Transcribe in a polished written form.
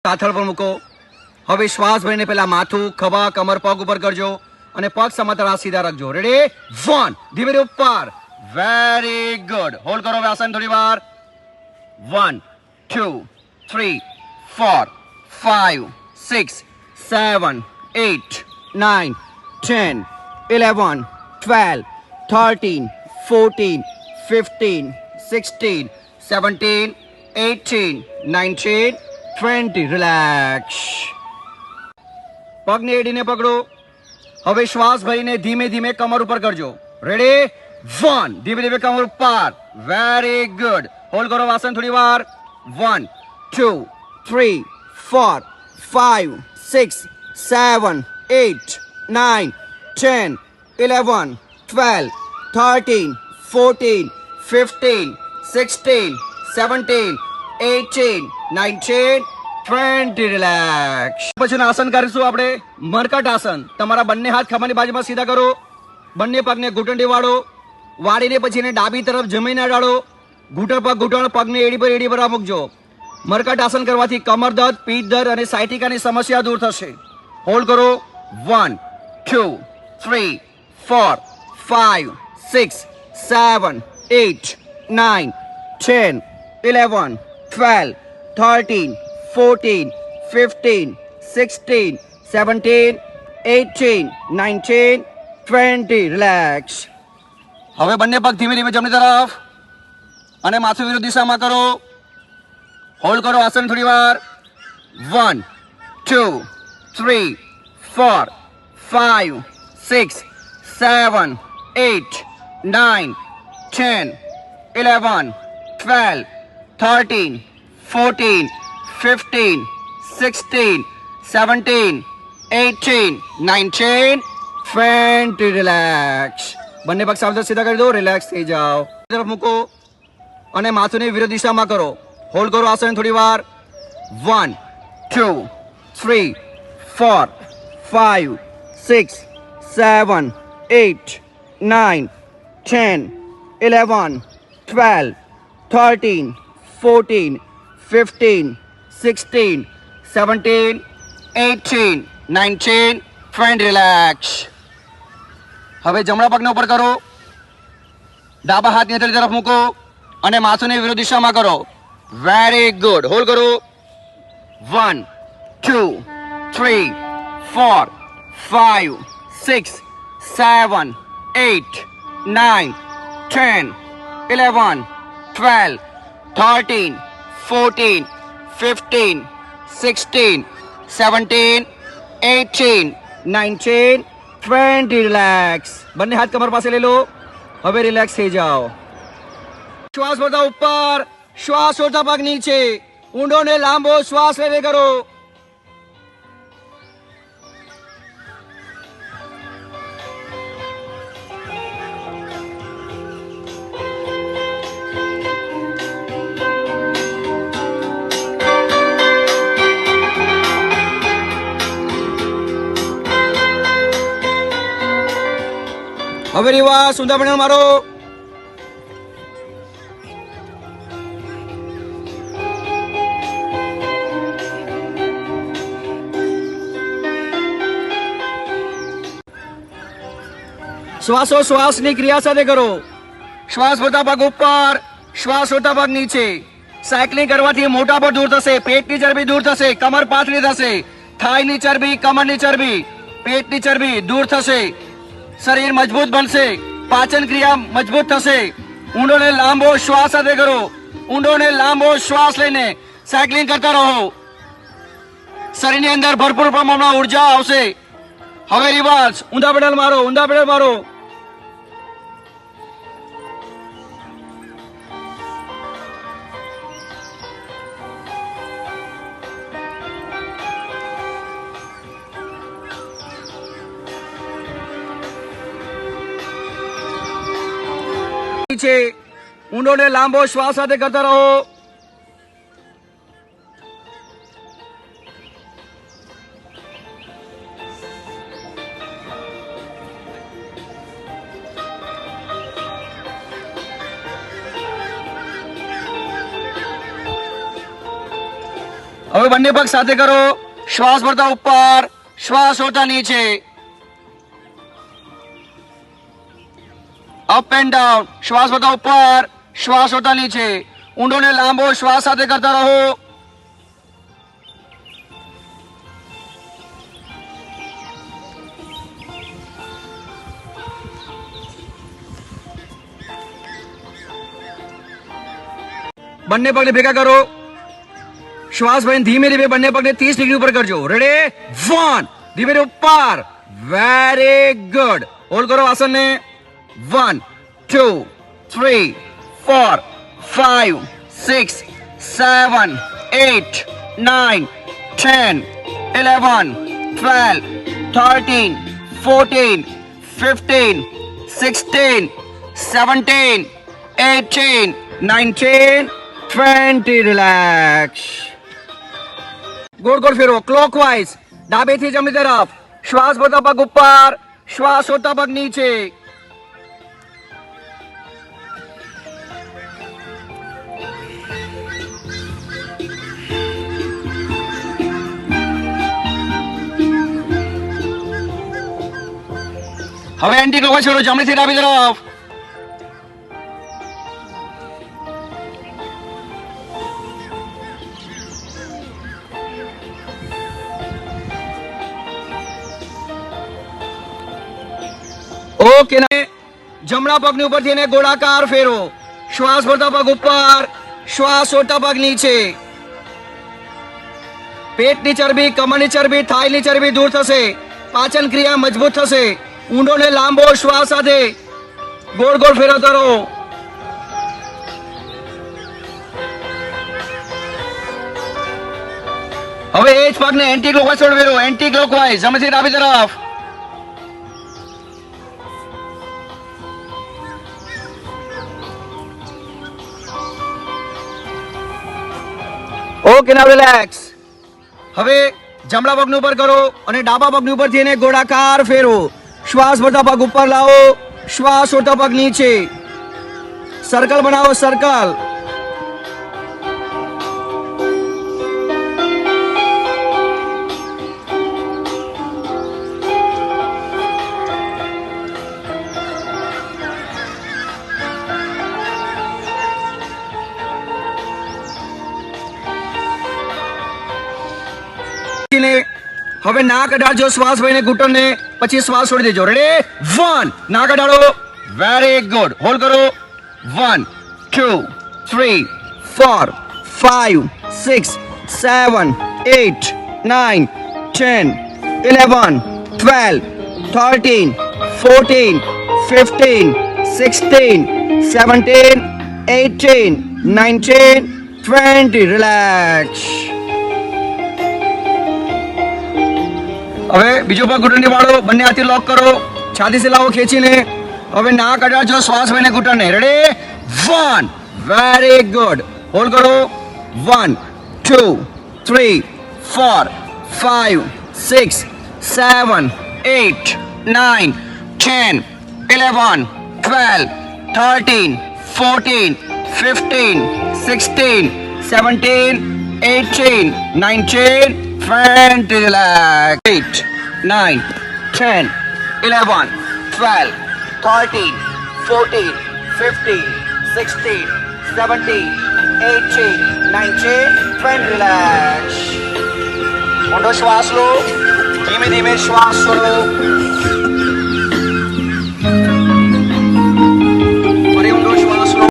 સાથળ પર મૂકો. હવે શ્વાસ ભરીને પહેલા માથું, ખભા, કમર, પગ ઉપર કરજો અને પગ સમાતરા સીધા રાખજો. રેડી? 1. ધીમે ધીમે ઉપર. Very good. હોલ્ડ કરો આસન થોડી વાર. 1 2 3 4 5 6 7 8 9 10 11 12 13 14 15 16 17 18 19 20. રિલેક્સ. પગને એડીને પકડો. હવે શ્વાસ ભરીને ધીમે ધીમે કમર ઉપર કરજો. રેડી? 1. ધીમે ધીમે કમર ઉપર. Very good. હોલ્ડ કરો આસન થોડી વાર. 1 2 3 4 5 6 7 8 9 10 11 12 13 14 15 16 17 18 19 20. રિલેક્સ. પછી આસન કરીશું આપણે મરકટ આસન. તમારા બંને હાથ ખભાની બાજુમાં સીધા કરો. બંને પગને ઘૂંટણથી વાળો. વાળીને પછી એને ડાબી તરફ જમીને અડાડો. ઘૂંટણ પગ ઘૂંટણ પગને એડી પર મૂકજો. મરકટ આસન કરવાથી કમર દર્દ, પીઠ દર્દ અને સાયટિકાની સમસ્યા દૂર થશે. હોલ્ડ કરો. 1 2 3 4 5 6 7 8 9 10 11 12 13 14 15 16 17 18 19 20. રિલેક્સ. હવે બંને પગ ધીમે ધીમે જમણી તરફ અને માથું વિરુદ્ધ દિશામાં કરો. હોલ્ડ કરો આસન થોડી વાર. 1 2 3 4 5 6 7 8 9 10 11 12 13 14 15 16 17 18 19 20. રિલેક્સ. બંને પગ સાવધાન સીધા કરી દો. રિલેક્સ થઈ જાઓ. તરફ મૂકો અને માથુંની વિરુદ્ધ દિશામાં કરો. હોલ્ડ કરો આસન થોડી વાર. 1 2 3 4 5 6 7 8 9 10 11 12 13 14 15 16 17 18 19 20. રિલેક્સ. હવે જમણા પગને ઉપર કરો. ડાબા હાથની હથેળી તરફ મૂકો અને માથુંની વિરુદ્ધ દિશામાં કરો. Very good. હોલ્ડ કરો. 1 2 3 4 5 6 7 8 9 10 11 12 13 14 15 16 17 18 19 20. રિલેક્સ. બંને હાથ કમર પાસે લઈ લો. હવે રિલેક્સ થઈ જાઓ. શ્વાસ ભરતા ઉપર, શ્વાસ છોડતા પગ નીચે. ઊંડો ને લાંબો શ્વાસ લઈને કરો. હવે રિવાસ ઊંધા પંજા મારો. શ્વાસોશ્વાસની ક્રિયા સાથે કરો. શ્વાસ ભરતા પગ ઉપર, શ્વાસ છોડતા પગ નીચે. સાયકલિંગ કરવાથી મોટાપો દૂર થશે, પેટની ચરબી દૂર થશે, કમર પાતળી થશે, થાઈની ચરબી, કમરની ચરબી, પેટની ચરબી દૂર થશે, શરીર મજબૂત બનશે, પાચન ક્રિયા મજબૂત થશે. ઊંડો ને લાંબો શ્વાસ સાથે કરો. ઊંડો ને લાંબો શ્વાસ લઈને સાયકલિંગ કરતા રહો. શરીરની અંદર ભરપૂર પ્રમાણમાં ઉર્જા આવશે. હવે રિવર્સ. ઊંધા પેડલ મારો, ઊંધા પેડલ મારો. ઊંડો ને લાંબો શ્વાસ સાથે કરતા રહો. હવે બંને પગ સાથે કરો. શ્વાસ ભરતા ઉપર, શ્વાસ છોડતા નીચે. Up and down. શ્વાસ ભરતા ઉપર, શ્વાસ છોડતા નીચે. ઊંડો ને લાંબો શ્વાસ સાથે કરતા રહો. બંને પગને ભેગા કરો. શ્વાસ ભરીને ધીમે ધીમે બંને પગને 30 ડિગ્રી ઉપર કરજો. રેડી? 1. ધીમે ધીમે ઉપર. Very good. હોલ્ડ કરો આસનને. 1 2 3 4 5 6 7 8 9 10 11 12 13 14 15 16 17 18 19 20. રિલેક્સ. ગોળ ગોળ ફેરવો ક્લોકવાઇઝ. ડાબેથી જમણી તરફ. શ્વાસ ભરતા પગ ઉપર, શ્વાસ છોડતા પગ નીચે. હવે એન્ટી ક્લોકવાઇઝ ફેરવો જમણીથી ડાબી તરફ. ઓકે. જમણા પગની ઉપરથી એને ગોળાકાર ફેરવો. શ્વાસ ભરતા પગ ઉપર, શ્વાસ છોડતા પગ નીચે. પેટની ચરબી, કમરની ચરબી, થાઈની ચરબી દૂર થશે. પાચન ક્રિયા મજબૂત થશે. ઊંડો ને લાંબો શ્વાસ સાથે ગોળ ગોળ ફેરવતા રહો. હવે એ જ પગને એન્ટી ક્લોકવાઇઝ ફેરવો. એન્ટી ક્લોકવાઇઝ જમણીથી ડાબી તરફ. ઓકે. નાઉ રિલેક્સ. હવે જમણા પગની ઉપર કરો અને ડાબા પગની ઉપરથી એને ગોળાકાર ફેરવો. શ્વાસ ભરતા પગ ઉપર લાવો, શ્વાસ છોડતા પગ નીચે. સર્કલ બનાવો. સર્કલ. હવે નાક અડાડજો શ્વાસ ભરીને ઘૂંટણને, પછી શ્વાસ છોડી દેજો. રેડી? 1. નાક અડાડો. Very good. હોલ્ડ કરો. 1 2 3 4 5 6 7 8 9 10 11 12 13 14 15 16 17 18 19 20. રિલેક્સ. હવે બીજો પગ ઘૂંટણની વાળો. બંને હાથથી લોક કરો. છાતી સે લાવો ખેંચીને. હવે નાક અડાડજો શ્વાસ ભરીને ઘૂંટણને. રેડી? 1. Very good. હોલ્ડ કરો. 1 2 3 4 5 6 7 8 9 10 11 12 13 14 15 16 17 18 19 20. Relax. 8 9 10 11 12 13 14 15 16 17 18 19 20. Relax. ઊંડો શ્વાસ લો. ધીમે ધીમે શ્વાસ છોડો.